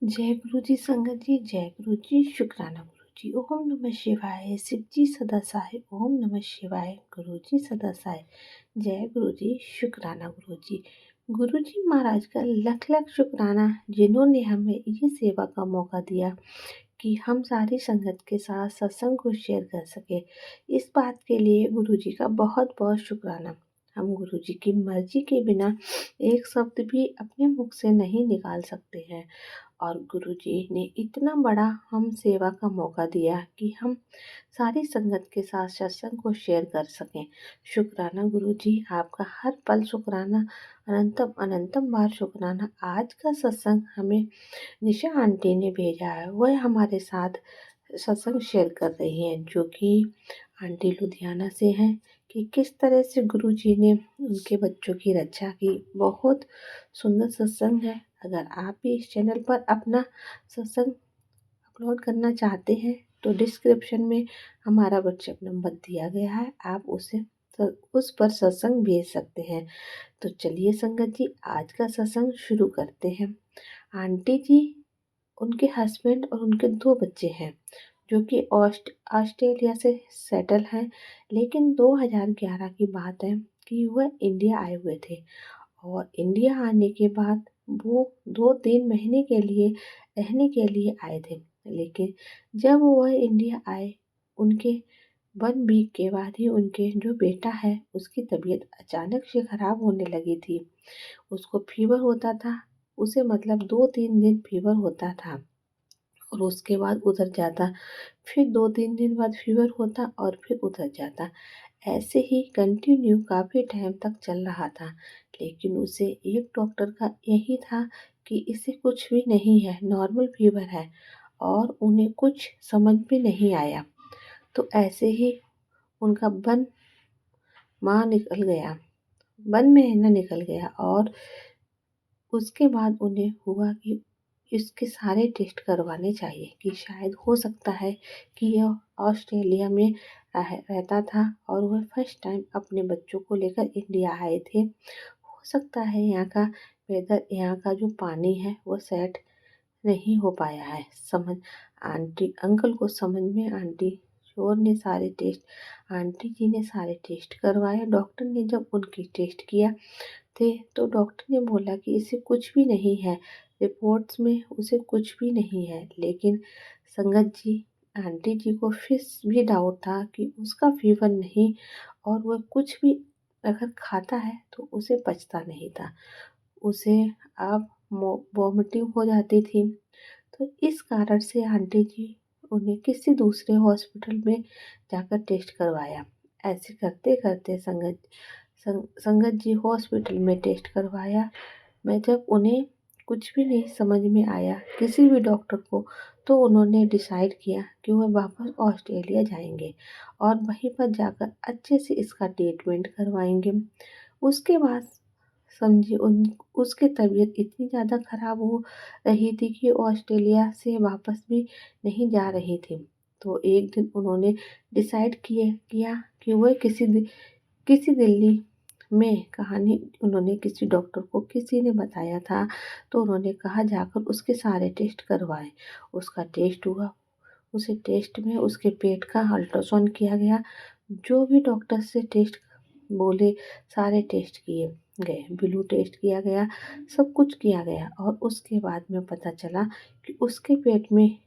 जय गुरु जी संगत जी, जय गुरु जी, शुक्राना गुरु जी। ओम नमः शिवाय, शिव जी सदा सहाय। ओम नमः शिवाय, गुरु जी सदा सहाय। जय गुरु जी, शुक्राना गुरु जी। गुरु जी महाराज का लख लख शुक्राना, जिन्होंने हमें ये सेवा का मौका दिया कि हम सारी संगत के साथ सत्संग को शेयर कर सके। इस बात के लिए गुरु जी का बहुत बहुत शुक्राना। हम गुरु जी की मर्जी के बिना एक शब्द भी अपने मुख से नहीं निकाल सकते हैं, और गुरुजी ने इतना बड़ा हम सेवा का मौका दिया कि हम सारी संगत के साथ सत्संग को शेयर कर सकें। शुक्राना गुरुजी, आपका हर पल शुक्राना, अनंतम अनंतम बार शुक्राना। आज का सत्संग हमें निशा आंटी ने भेजा है, वह हमारे साथ सत्संग शेयर कर रही हैं, जो कि आंटी लुधियाना से हैं, कि किस तरह से गुरुजी ने उनके बच्चों की रक्षा की। बहुत सुंदर सत्संग है। अगर आप भी इस चैनल पर अपना सत्संग अपलोड करना चाहते हैं तो डिस्क्रिप्शन में हमारा व्हाट्सएप नंबर दिया गया है, आप उस पर सत्संग भेज सकते हैं। तो चलिए संगत जी, आज का सत्संग शुरू करते हैं। आंटी जी, उनके हस्बैंड और उनके 2 बच्चे हैं, जो कि ऑस्ट्रेलिया से सेटल हैं। लेकिन 2011 की बात है कि वह इंडिया आए हुए थे, और इंडिया आने के बाद वो 2-3 महीने के लिए रहने के लिए आए थे। लेकिन जब वह इंडिया आए, उनके 1 वीक के बाद ही उनके जो बेटा है उसकी तबीयत अचानक से खराब होने लगी थी। उसको फीवर होता था, उसे मतलब 2-3 दिन फीवर होता था, और उसके बाद उतर जाता। फिर 2-3 दिन बाद फीवर होता और फिर उतर जाता। ऐसे ही कंटिन्यू काफ़ी टाइम तक चल रहा था। लेकिन उसे एक डॉक्टर का यही था कि इसे कुछ भी नहीं है, नॉर्मल फीवर है, और उन्हें कुछ समझ में नहीं आया। तो ऐसे ही उनका 1 माह निकल गया, 1 महीना निकल गया, और उसके बाद उन्हें हुआ कि इसके सारे टेस्ट करवाने चाहिए, कि शायद हो सकता है कि यह ऑस्ट्रेलिया में रहता था और वह फर्स्ट टाइम अपने बच्चों को लेकर इंडिया आए थे। हो सकता है यहाँ का वेदर, यहाँ का जो पानी है वो सेट नहीं हो पाया है। समझ आंटी अंकल को समझ में, आंटी शोर ने सारे टेस्ट आंटी जी ने सारे टेस्ट करवाए। डॉक्टर ने जब उनकी टेस्ट किया थे तो डॉक्टर ने बोला कि इसे कुछ भी नहीं है, रिपोर्ट्स में उसे कुछ भी नहीं है। लेकिन संगत जी, आंटी जी को फिर भी डाउट था कि उसका फीवर नहीं, और वह कुछ भी अगर खाता है तो उसे पचता नहीं था, उसे अब वॉमिटिंग हो जाती थी। तो इस कारण से आंटी जी उन्हें किसी दूसरे हॉस्पिटल में जाकर टेस्ट करवाया। ऐसे करते करते संगत जी हॉस्पिटल में टेस्ट करवाया। मैं जब उन्हें कुछ भी नहीं समझ में आया किसी भी डॉक्टर को, तो उन्होंने डिसाइड किया कि वह वापस ऑस्ट्रेलिया जाएंगे और वहीं पर जाकर अच्छे से इसका ट्रीटमेंट करवाएंगे। उसके बाद समझिए उसकी तबीयत इतनी ज़्यादा ख़राब हो रही थी कि ऑस्ट्रेलिया से वापस भी नहीं जा रही थी। तो एक दिन उन्होंने डिसाइड किया कि वह किसी दिल्ली में कहानी, उन्होंने किसी डॉक्टर को किसी ने बताया था, तो उन्होंने कहा जाकर उसके सारे टेस्ट करवाएं। उसका टेस्ट हुआ, उसे टेस्ट में उसके पेट का अल्ट्रासाउंड किया गया। जो भी डॉक्टर से टेस्ट बोले सारे टेस्ट किए गए, ब्लू टेस्ट किया गया, सब कुछ किया गया, और उसके बाद में पता चला कि उसके पेट में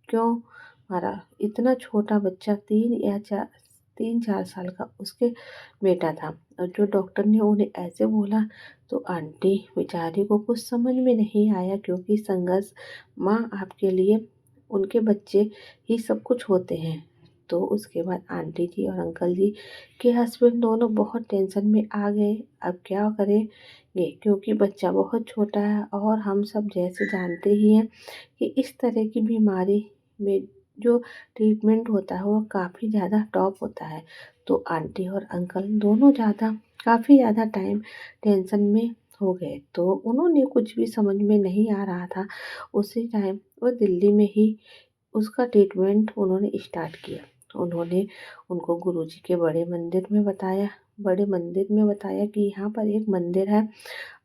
क्यों मारा। इतना छोटा बच्चा, 3-4 साल का उसके बेटा था, और जो डॉक्टर ने उन्हें ऐसे बोला तो आंटी बेचारी को कुछ समझ में नहीं आया, क्योंकि संघर्ष माँ आपके लिए उनके बच्चे ही सब कुछ होते हैं। तो उसके बाद आंटी जी और अंकल जी के हस्बैंड दोनों बहुत टेंशन में आ गए। अब क्या करेंगे, क्योंकि बच्चा बहुत छोटा है, और हम सब जैसे जानते ही हैं कि इस तरह की बीमारी में जो ट्रीटमेंट होता है वो काफ़ी ज़्यादा टॉप होता है। तो आंटी और अंकल दोनों काफ़ी ज़्यादा टाइम टेंशन में हो गए। तो उन्होंने कुछ भी समझ में नहीं आ रहा था। उसी टाइम वो दिल्ली में ही उसका ट्रीटमेंट उन्होंने स्टार्ट किया। उन्होंने उनको गुरुजी के बड़े मंदिर में बताया कि यहाँ पर एक मंदिर है,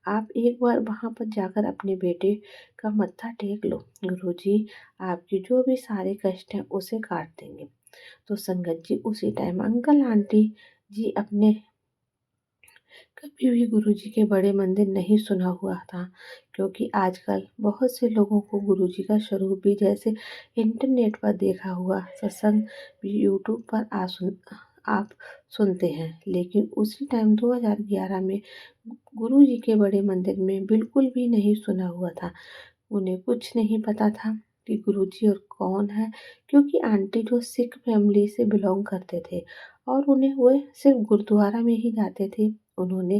आप एक बार वहाँ पर जाकर अपने बेटे का मत्था टेक लो, गुरुजी आपके जो भी सारे कष्ट हैं उसे काट देंगे। तो संगत जी उसी टाइम अंकल आंटी जी अपने कभी भी गुरुजी के बड़े मंदिर नहीं सुना हुआ था, क्योंकि आजकल बहुत से लोगों को गुरुजी का स्वरूप भी जैसे इंटरनेट पर देखा हुआ सत्संग भी यूट्यूब पर आप सुनते हैं, लेकिन उसी टाइम 2011 में गुरुजी के बड़े मंदिर में बिल्कुल भी नहीं सुना हुआ था। उन्हें कुछ नहीं पता था कि गुरुजी और कौन है, क्योंकि आंटी जो सिख फैमिली से बिलोंग करते थे और उन्हें वह सिर्फ गुरुद्वारा में ही जाते थे। उन्होंने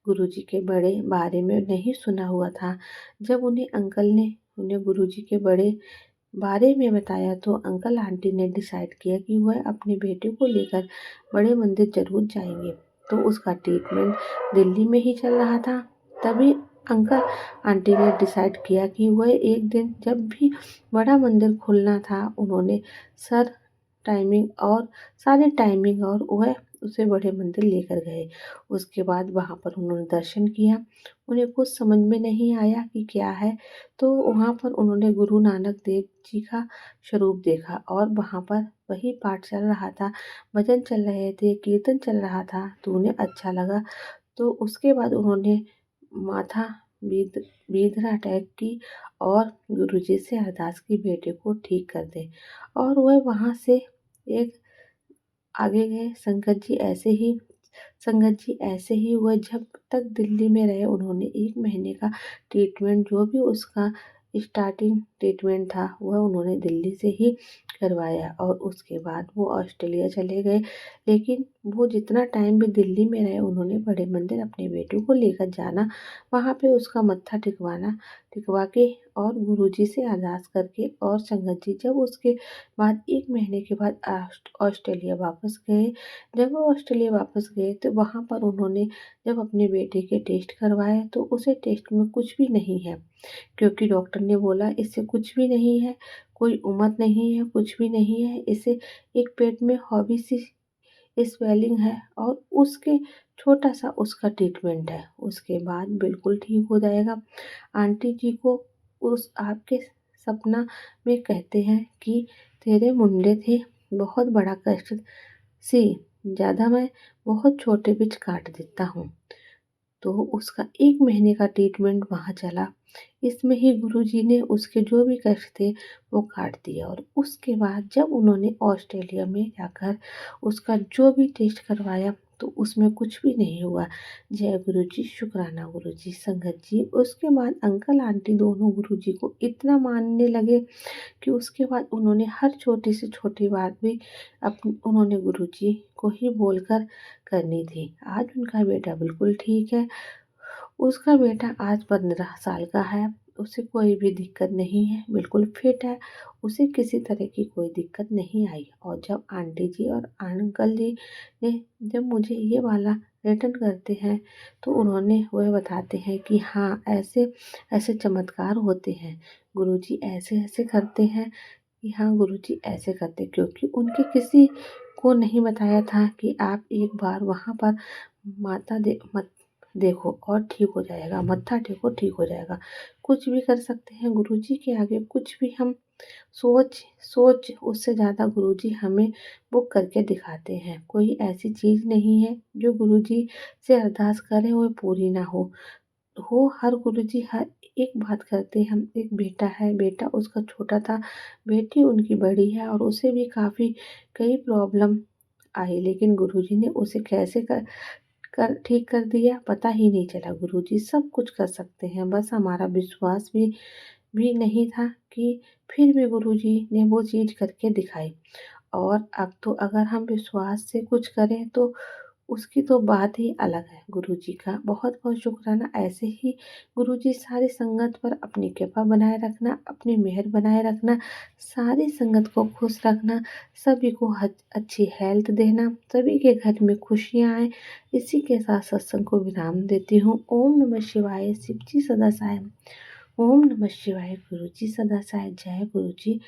गुरुजी के बड़े बारे में नहीं सुना हुआ था। जब उन्हें अंकल ने उन्हें गुरुजी के बड़े बारे में बताया तो अंकल आंटी ने डिसाइड किया कि वह अपने बेटे को लेकर बड़े मंदिर जरूर जाएंगे। तो उसका ट्रीटमेंट दिल्ली में ही चल रहा था। तभी अंकल आंटी ने डिसाइड किया कि वह एक दिन जब भी बड़ा मंदिर खुलना था उन्होंने सर टाइमिंग और सारे टाइमिंग और वह उसे बड़े मंदिर लेकर गए। उसके बाद वहाँ पर उन्होंने दर्शन किया। उन्हें कुछ समझ में नहीं आया कि क्या है, तो वहाँ पर उन्होंने गुरु नानक देव जी का स्वरूप देखा और वहाँ पर वही पाठ चल रहा था, भजन चल रहे थे, कीर्तन चल रहा था, तो उन्हें अच्छा लगा। तो उसके बाद उन्होंने माथा बीधरा अटैक की और गुरुजी से अरदास की बेटे को ठीक कर दे, और वह वहाँ से एक आगे गए। संगत जी ऐसे ही वह जब तक दिल्ली में रहे उन्होंने 1 महीने का ट्रीटमेंट जो भी उसका स्टार्टिंग ट्रीटमेंट था वह उन्होंने दिल्ली से ही करवाया और उसके बाद वो ऑस्ट्रेलिया चले गए। लेकिन वो जितना टाइम भी दिल्ली में रहे उन्होंने बड़े मंदिर अपने बेटों को लेकर जाना, वहाँ पे उसका मत्था टिकवा के और गुरुजी से अरदास करके, और संगत जी जब उसके बाद 1 महीने के बाद ऑस्ट्रेलिया वापस गए। जब वो ऑस्ट्रेलिया वापस गए तो वहाँ पर उन्होंने जब अपने बेटे के टेस्ट करवाए तो उसे टेस्ट में कुछ भी नहीं है, क्योंकि डॉक्टर ने बोला इससे कुछ भी नहीं है, कोई उम्र नहीं है, कुछ भी नहीं है, इसे एक पेट में हॉबी सी स्वेलिंग है और उसके छोटा सा उसका ट्रीटमेंट है, उसके बाद बिल्कुल ठीक हो जाएगा। आंटी जी को उस आपके सपना में कहते हैं कि तेरे मुंडे थे बहुत बड़ा कष्ट सी, ज़्यादा मैं बहुत छोटे बिच काट देता हूँ। तो उसका 1 महीने का ट्रीटमेंट वहाँ चला। इसमें ही गुरुजी ने उसके जो भी कष्ट थे वो काट दिया, और उसके बाद जब उन्होंने ऑस्ट्रेलिया में जाकर उसका जो भी टेस्ट करवाया तो उसमें कुछ भी नहीं हुआ। जय गुरुजी, शुक्राना गुरुजी। संगत जी उसके बाद अंकल आंटी दोनों गुरुजी को इतना मानने लगे कि उसके बाद उन्होंने हर छोटी से छोटी बात भी उन्होंने गुरुजी को ही बोलकर करनी थी। आज उनका बेटा बिल्कुल ठीक है। उसका बेटा आज 15 साल का है। उसे कोई भी दिक्कत नहीं है, बिल्कुल फिट है। उसे किसी तरह की कोई दिक्कत नहीं आई। और जब आंटी जी और अंकल जी ने जब मुझे ये वाला रिटर्न करते हैं तो उन्होंने वह बताते हैं कि हाँ ऐसे ऐसे चमत्कार होते हैं, गुरुजी ऐसे ऐसे करते हैं, कि हाँ गुरुजी ऐसे करते, क्योंकि उनके किसी को नहीं बताया था कि आप एक बार वहाँ पर माता दे मत देखो और ठीक हो जाएगा, मत्था टेको ठीक हो जाएगा। कुछ भी कर सकते हैं गुरुजी के आगे, कुछ भी हम सोच सोच उससे ज़्यादा गुरुजी हमें वो करके दिखाते हैं। कोई ऐसी चीज़ नहीं है जो गुरुजी से अरदास करें वो पूरी ना हो हर गुरुजी हर एक बात करते हैं। हम एक बेटा है, बेटा उसका छोटा था, बेटी उनकी बड़ी है और उसे भी काफ़ी कई प्रॉब्लम आई, लेकिन गुरुजी ने उसे कैसे कर ठीक कर दिया पता ही नहीं चला। गुरुजी सब कुछ कर सकते हैं, बस हमारा विश्वास भी नहीं था कि फिर भी गुरुजी ने वो चीज़ करके दिखाई। और अब तो अगर हम विश्वास से कुछ करें तो उसकी तो बात ही अलग है। गुरुजी का बहुत बहुत शुक्राना। ऐसे ही गुरुजी सारी संगत पर अपनी कृपा बनाए रखना, अपनी मेहर बनाए रखना, सारी संगत को खुश रखना, सभी को अच्छी हेल्थ देना, सभी के घर में खुशियाँ आए। इसी के साथ सत्संग को विराम देती हूँ। ओम नमः शिवाय। शिव जी सदा साय। ओम नमः शिवाय। गुरुजी सदा साय। जय गुरुजी,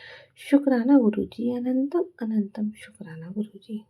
शुक्राना गुरुजी, अनंतम अनंतम शुक्राना गुरुजी।